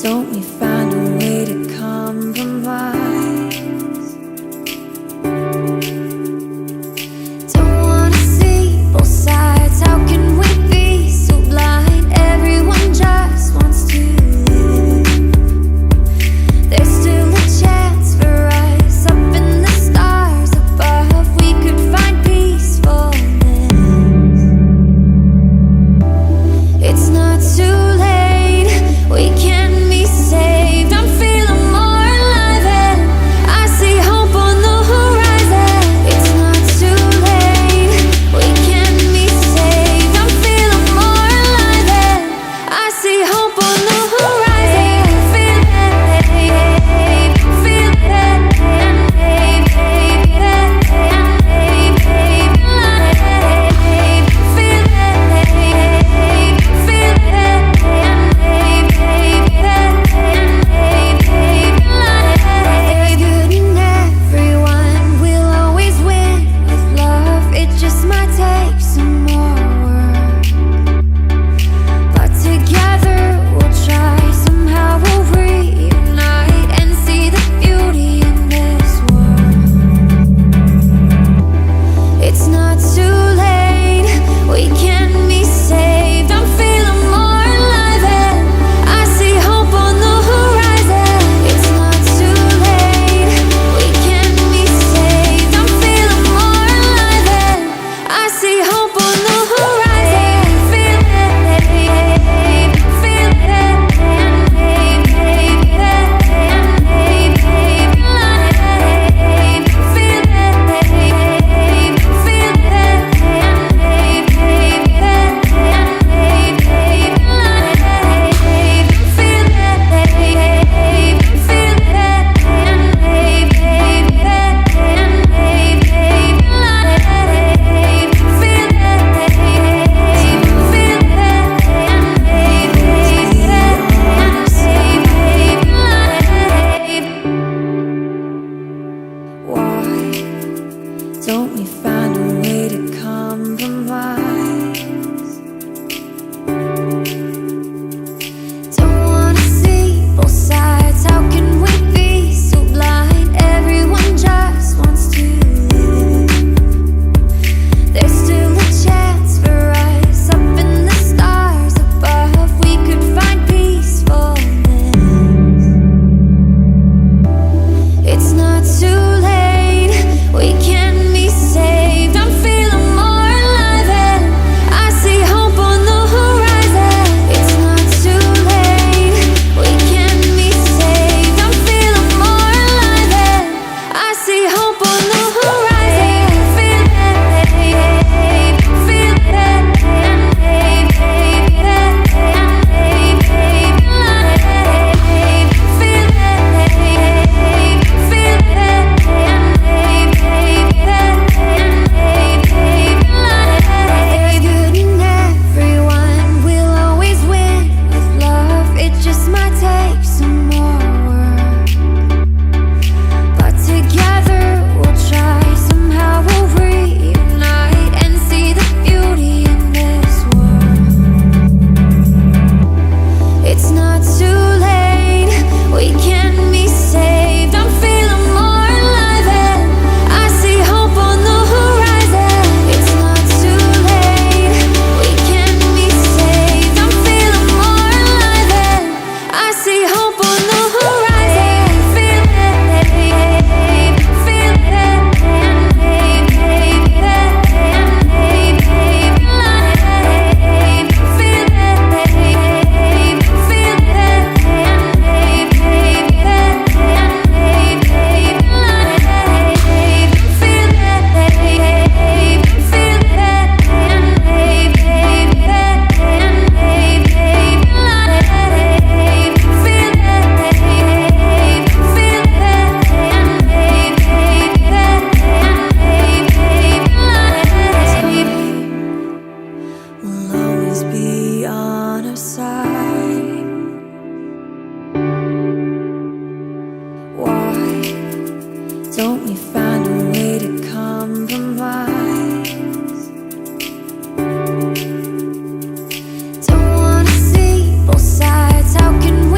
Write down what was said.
Don't we find a way to compromise? Don't wanna see both sides. How can we be so blind? Everyone just wants to live. There's still a chance for us. Up in the stars above, we could find peacefulness. It's not too late, we can be saved. I'm feeling more alive and I see hope on the horizon. It's not too late, we can be saved. I'm feeling more alive and I see hope on the horizon. Feel it, feel it, don't we find a way to compromise? Don't wanna see both sides. How can we be so blind? Everyone just wants to live. There's still a chance for us. Up in the stars above, we could find peacefulness. It's not too late, we can be saved. I'm feeling more alive and I see hope on the horizon. It's not too late, we can be saved. I'm feeling more alive and I see hope on the horizon. Feel it, feel it, there's good in everyone, we'll always win with love. It just might take some more work, but together we'll try. Somehow we'll reunite and see the beauty in this world. It's not too late, we can be saved. I'm feeling more alive and I see hope on the horizon. It's not too late, we can be saved. I'm feeling more alive and I see hope on the horizon. Feel it, feel we'll always be on our side. Why don't we find a way to compromise? Don't wanna see both sides. How can